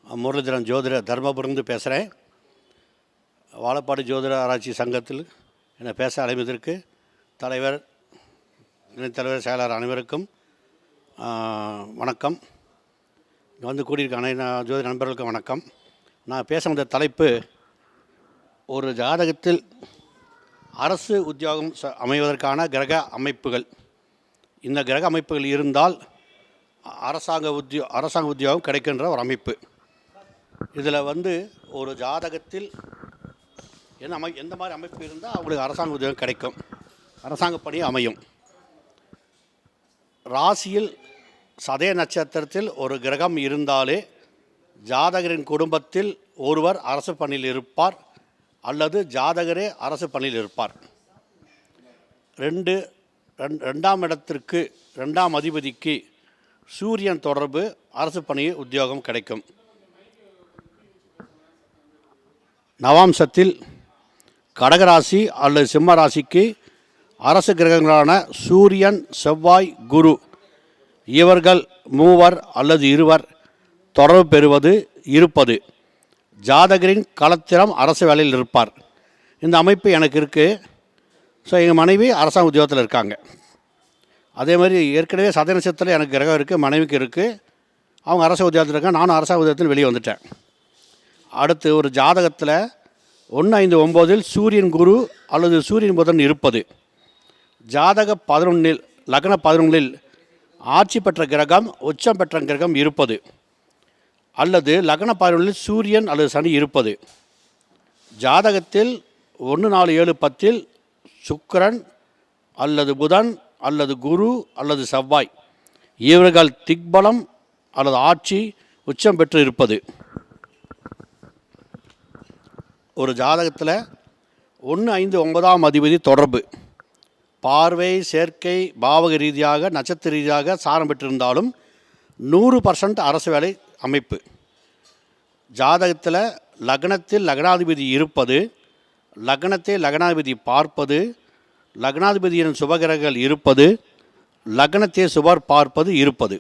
முரளிதரன் ஜோதிட தர்மபுரிந்து பேசுகிறேன். வாழப்பாடி ஜோதிட ஆராய்ச்சி சங்கத்தில் என்னை பேச அழைப்பதற்கு தலைவர், துணைத் தலைவர், செயலாளர் அனைவருக்கும் வணக்கம். இங்கே வந்து கூடியிருக்க ஜோதிட நண்பர்களுக்கும் வணக்கம். நான் பேச வந்த தலைப்பு, ஒரு ஜாதகத்தில் அரசு உத்தியோகம் அமைவதற்கான கிரக அமைப்புகள். இந்த கிரக அமைப்புகள் இருந்தால் அரசாங்க உத்தியோகம் கிடைக்கின்ற ஒரு அமைப்பு. இதில் வந்து ஒரு ஜாதகத்தில் எந்த மாதிரி அமைப்பு இருந்தால் அவங்களுக்கு அரசாங்க உத்தியோகம் கிடைக்கும், அரசாங்க பணி அமையும். ராசியில் சதய நட்சத்திரத்தில் ஒரு கிரகம் இருந்தாலே ஜாதகரின் குடும்பத்தில் ஒருவர் அரசு பணியில் இருப்பார் அல்லது ஜாதகரே அரசு பணியில் இருப்பார். ரெண்டாம் இடத்திற்கு, ரெண்டாம் அதிபதிக்கு சூரியன் தொடர்பு அரசு பணி உத்தியோகம் கிடைக்கும். நவாம்சத்தில் கடகராசி அல்லது சிம்ம ராசிக்கு அரசு கிரகங்களான சூரியன், செவ்வாய், குரு இவர்கள் மூவர் அல்லது இருவர் தொடர்பு பெறுவது இருப்பது ஜாதகரின் களத்திரம் அரசு வேலையில் இருப்பார். இந்த அமைப்பு எனக்கு இருக்குது. ஸோ எங்கள் மனைவி அரசாங்க உத்தியோகத்தில் இருக்காங்க. அதே மாதிரி ஏற்கனவே சதய நட்சத்திரத்தில் எனக்கு கிரகம் இருக்குது, மனைவிக்கு இருக்குது. அவங்க அரசு உத்தியோகத்தில் இருக்காங்க, நானும் அரசாங்க உத்தியோகத்தில் வெளியே வந்துட்டேன். அடுத்து ஒரு ஜாதகத்தில் 1-5-9 சூரியன், குரு அல்லது சூரியன், புதன் இருப்பது ஜாதக 11 லக்ன 11 ஆட்சி பெற்ற கிரகம், உச்சம் பெற்ற கிரகம் இருப்பது அல்லது லக்ன 11 சூரியன் அல்லது சனி இருப்பது ஜாதகத்தில் 1-4-7-10 சுக்கிரன் அல்லது புதன் அல்லது குரு அல்லது செவ்வாய் இவர்கள் திக்பலம் அல்லது ஆட்சி உச்சம் பெற்று இருப்பது. ஒரு ஜாதகத்தில் 1-5-9 அதிபதி தொடர்பு, பார்வை, சேர்க்கை, பாவக ரீதியாக, நட்சத்திர ரீதியாக சாரம் பெற்றிருந்தாலும் 100% அரசு வேலை அமைப்பு. ஜாதகத்தில் லக்னத்தில் லக்னாதிபதி இருப்பது, லக்னத்தை லக்னாதிபதி பார்ப்பது, லக்னாதிபதியின் சுபகிரகங்கள் இருப்பது, லக்னத்தை சுபர் பார்ப்பது இருப்பது.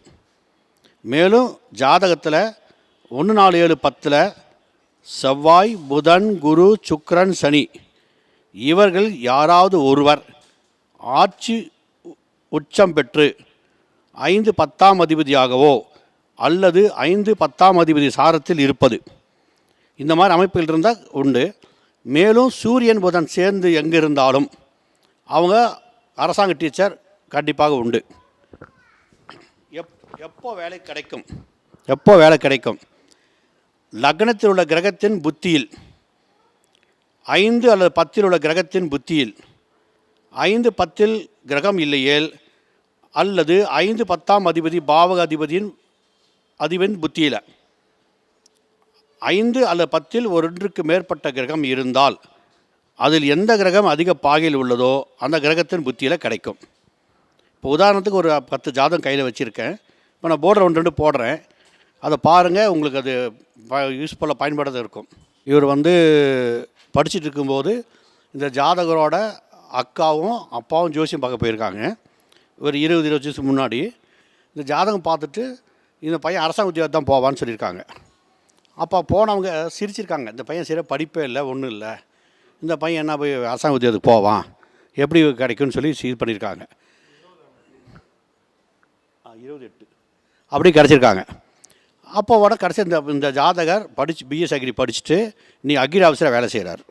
மேலும் ஜாதகத்தில் 1-4-7-10 செவ்வாய், புதன், குரு, சுக்கிரன், சனி இவர்கள் யாராவது ஒருவர் ஆட்சி உச்சம் பெற்று 5-10 அதிபதியாகவோ அல்லது 5-10 அதிபதி சாரத்தில் இருப்பது, இந்த மாதிரி அமைப்பில் இருந்தால் உண்டு. மேலும் சூரியன், புதன் சேர்ந்து எங்கே இருந்தாலும் அவங்க அரசாங்க டீச்சர் கண்டிப்பாக உண்டு. எப்போ வேலை கிடைக்கும்? லக்னத்தில் உள்ள கிரகத்தின் புத்தியில், 5 அல்லது 10 உள்ள கிரகத்தின் புத்தியில், 5-10 கிரகம் இல்லையேல் அல்லது 5-10 அதிபதி பாவக அதிபதியின் புத்தியில் 5 அல்லது 10 ஒன்றுக்கு மேற்பட்ட கிரகம் இருந்தால் அதில் எந்த கிரகம் அதிக பாகையில் உள்ளதோ அந்த கிரகத்தின் புத்தியில் கிடைக்கும். இப்போ உதாரணத்துக்கு ஒரு 10 ஜாதகம் கையில் வச்சுருக்கேன். இப்போ நான் போர்டில் 1-2 போடுறேன், அதை பாருங்கள், உங்களுக்கு அது யூஸ்ஃபுல்லாக பயன்படுத்த இருக்கும். இவர் வந்து படிச்சுட்டு இருக்கும்போது இந்த ஜாதகரோட அக்காவும் அப்பாவும் ஜோசியம் பார்க்க போயிருக்காங்க. ஒரு 20-20 வருஷத்துக்கு முன்னாடி இந்த ஜாதகம் பார்த்துட்டு இந்த பையன் அரசாங்க உத்தியோகம் தான் போவான்னு சொல்லியிருக்காங்க. அப்போ போனவங்க சிரிச்சிருக்காங்க, இந்த பையன் சரியாக படிப்பே இல்லை, ஒன்றும் இல்லை, இந்த பையன் என்ன போய் அரசாங்க உத்தியோகத்துக்கு போவான், எப்படி கிடைக்கும்னு சொல்லி இது பண்ணியிருக்காங்க. 28 அப்படி கிடச்சிருக்காங்க. அப்போ கடைசி இந்த ஜாதகர் பிஎஸ் அக்ரி படிச்சுட்டு நீ அக்ரி ஆஃபீஸராக வேலை செய்கிறார்.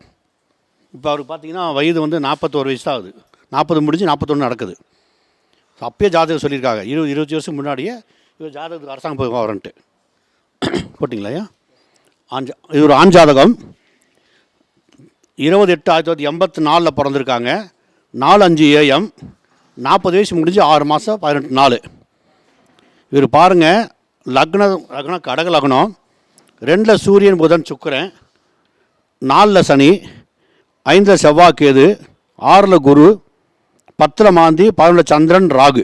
இப்போ அவருக்கு பார்த்தீங்கன்னா வயது வந்து 41 வயசு தான் ஆகுது. 40 முடிஞ்சு 41 நடக்குது. அப்பயே ஜாதகம் சொல்லியிருக்காங்க, 20 வருஷம் முன்னாடியே இவர் ஜாதகத்துக்கு அரசாங்கம் போய் வரன்ட்டு போட்டிங்களா ஐயா? இது ஒரு ஆண் ஜாதகம். 28-1984 பிறந்திருக்காங்க. 4-5 AM, 40 வயசு முடிஞ்சு 6 மாதம் 18 நாள். இவர் பாருங்கள், லக்னம் கடக லக்னம், 2 சூரியன், புதன், சுக்கிரன், 4 சனி, 5 செவ்வாய், கேது, 6 குரு, 10 மாந்தி, 11 சந்திரன், ராகு.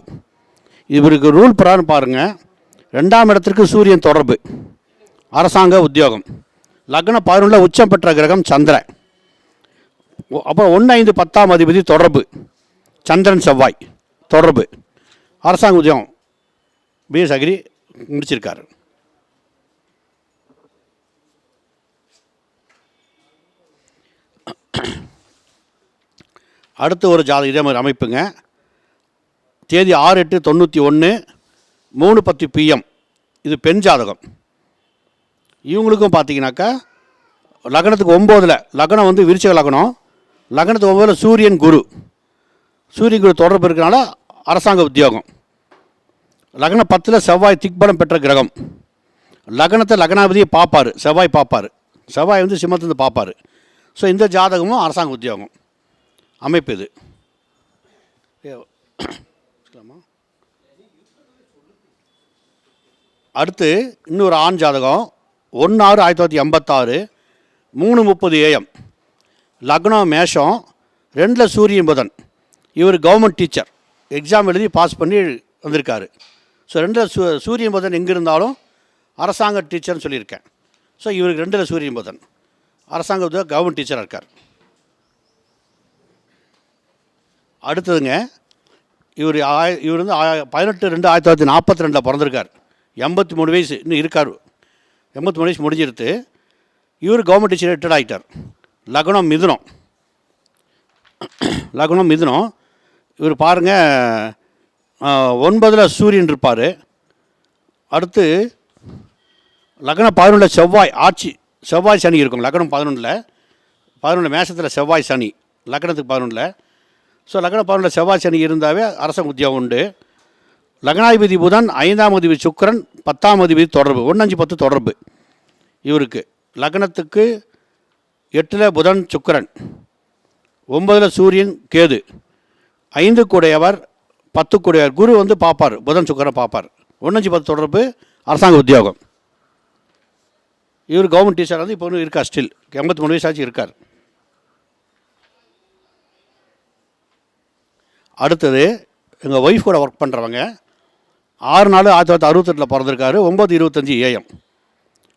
இவருக்கு ரூல் பிரகாரம் பாருங்கள், 2ஆம் இடத்திற்கு சூரியன் தொடர்பு அரசாங்க உத்தியோகம், லக்னம் 11 உச்சம் பெற்ற கிரகம் சந்திரன். அப்போ 1-5-10 அதிபதி தொடர்பு, சந்திரன் செவ்வாய் தொடர்பு, அரசாங்க உத்தியோகம், பிஎஸ் அக்ரி முடிச்சிருக்காரு. அடுத்து ஒரு ஜாதகம் இதே மாதிரி அமைப்புங்க. தேதி 6/8/91 3:10 PM. இது பெண் ஜாதகம். இவங்களுக்கும் பார்த்தீங்கன்னாக்கா லக்னத்துக்கு 9ல் லக்னம் வந்து விருச்சிக லக்னம், லக்னத்துக்கு 9ல் சூரியன் குரு தொடர்பு இருக்கிறனால அரசாங்க உத்தியோகம். லக்னம் 10ல் செவ்வாய் திக்பலம் பெற்ற கிரகம். லக்னத்தை லக்னாதிபதியை பார்ப்பார், செவ்வாய் பார்ப்பார், செவ்வாய் வந்து சிம்மத்திலிருந்து பார்ப்பார். ஸோ இந்த ஜாதகமும் அரசாங்க உத்தியோகம் அமைப்பு இது. அடுத்து இன்னொரு ஆண் ஜாதகம் 1/6/1986 3:30 AM. லக்னம் மேஷம், 2ல் சூரியன் புதன். இவர் கவர்மெண்ட் டீச்சர், எக்ஸாம் எழுதி பாஸ் பண்ணி வந்திருக்காரு. ஸோ 2ல் சூரியன் புதன் எங்கே இருந்தாலும் அரசாங்க டீச்சர்னு சொல்லியிருக்கேன். ஸோ இவருக்கு 2ல் சூரியன் புதன் அரசாங்க கவர்மெண்ட் டீச்சராக இருக்கார். அடுத்ததுங்க இவர் வந்து 18/2/1942 பிறந்திருக்கார். 83 வயசு இன்னும் இருக்கார். 83 வயசு முடிஞ்சிருத்து. இவர் கவர்மெண்ட் டீச்சர் ரிட்டையர்ட் ஆகிட்டார். லக்னம் மிதுனம். இவர் பாருங்கள் 9ல் சூரியன் இருப்பார். அடுத்து லக்னம் 11ல் செவ்வாய் ஆட்சி, செவ்வாய் சனி இருக்கும். லக்னம் 11ல் மேஷத்தில் செவ்வாய் சனி, லக்னத்துக்கு 11ல். ஸோ லக்னம் 11ல் செவ்வாய் சனி இருந்தாவே அரசாங்க உத்தியோகம் உண்டு. லக்னாதிபதி புதன், 5ஆம் அதிபதி சுக்கிரன், 10ஆம் அதிபதி தொடர்பு, 1-5-10 தொடர்பு இவருக்கு. லக்னத்துக்கு 8ல் புதன் சுக்கிரன், 9ல் சூரியன் கேது, 5 கூடையவர் 10 கூடையவர் குரு வந்து பார்ப்பார், புதன் சுக்கிரன் பார்ப்பார். 1-5-10 தொடர்பு அரசாங்க உத்தியோகம். இவர் கவர்மெண்ட் டீச்சர் வந்து இப்போ ஒன்றும் இருக்கார், ஸ்டில் 83 வயசாச்சு இருக்கார். அடுத்தது எங்கள் ஒய்ஃப் கூட ஒர்க் பண்ணுறவங்க 6/4/1968 பிறந்திருக்காரு. 9:25 AM.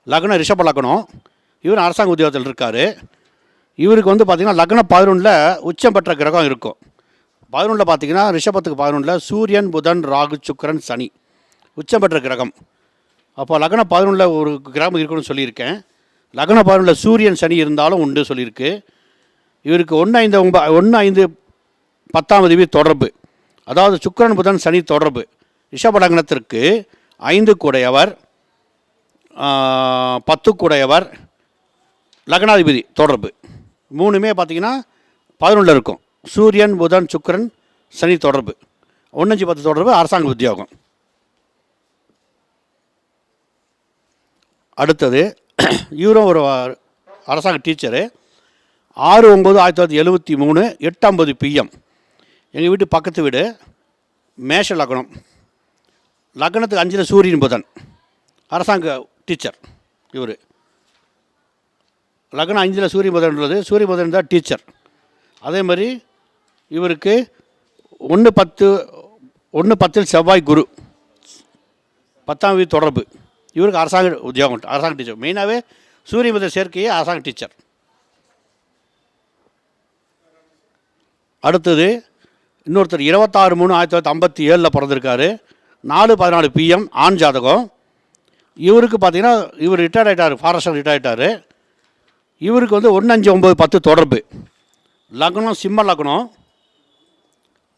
லக்னம் ரிஷப லக்னம். இவர் அரசாங்க உத்தியோகத்தில் இருக்கார். இவருக்கு வந்து பார்த்திங்கன்னா லக்னம் 11ல் உச்சம் பெற்ற கிரகம் இருக்கும். 11ல் பார்த்திங்கன்னா ரிஷபத்துக்கு 11ல் சூரியன் புதன் ராகு சுக்கிரன் சனி உச்சம் பெற்ற கிரகம். அப்போ லக்னம் 11ல் ஒரு கிரகம் இருக்குன்னு சொல்லியிருக்கேன். லக்னம் 11ல் சூரியன் சனி இருந்தாலும் உண்டு சொல்லியிருக்கு. இவருக்கு 1-5-10ஆம் அதிபதி தொடர்பு, அதாவது சுக்கிரன் புதன் சனி தொடர்பு. ரிஷப லக்னத்திற்கு 5 கூடையவர் 10 கூடையவர் லக்னாதிபதி தொடர்பு. 3மே பார்த்திங்கன்னா 11ல் இருக்கும். சூரியன் புதன் சுக்கிரன் சனி தொடர்பு, 1-5-10 தொடர்பு அரசாங்க உத்தியோகம். அடுத்தது இவரும் ஒரு அரசாங்க டீச்சரு. 6/9/1973 8:50 PM. எங்கள் வீட்டு பக்கத்து வீடு, மேஷ லக்னம். லக்னத்துக்கு 5ல் சூரியன் புதன் அரசாங்க டீச்சர். இவர் லக்னம் 5ல் சூரிய புதன்றது, சூரிய புதன் தான் டீச்சர். அதே மாதிரி இவருக்கு 1-10 செவ்வாய் குரு, 10ஆம் வீதி தொடர்பு. இவருக்கு அரசாங்க உத்தியோகம், அரசாங்க டீச்சர். மெயினாகவே சூரிய புதன் சேர்க்கையே அரசாங்க டீச்சர். அடுத்தது இன்னொருத்தர் 26/3/1957 பிறந்திருக்காரு. 4:14 PM ஆண் ஜாதகம். இவருக்கு பார்த்திங்கன்னா இவர் ரிட்டையர்ட் ஆகிட்டார், ஃபாரஸ்டர் ரிட்டையர்ட் ஆகிட்டார். இவருக்கு வந்து 1-5-9-10 தொடர்பு. லக்னம் சிம்ம லக்னம்.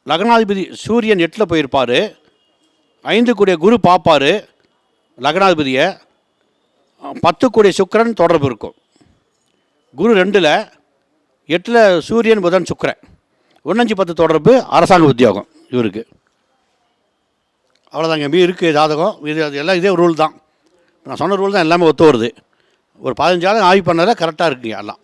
லக்னாதிபதி சூரியன் 8ல் போயிருப்பார். 5 கூடிய குரு பார்ப்பார் லக்னாதிபதியை. 10 கூடிய சுக்கிரன் தொடர்பு இருக்கும். குரு 2ல், 8ல் சூரியன் புதன் சுக்கிரன், 1-5-10 தொடர்பு அரசாங்க உத்தியோகம் இவருக்கு. அவ்வளோதாங்க. இருக்குது ஜாதகம். இது எல்லாம் இதே ரூல் தான். நான் சொன்ன ரூல் தான் எல்லாமே ஒத்து வருது. ஒரு 15 ஜாதகம் ஆய்வு பண்ணதில் கரெக்டாக இருக்குங்க எல்லாம்.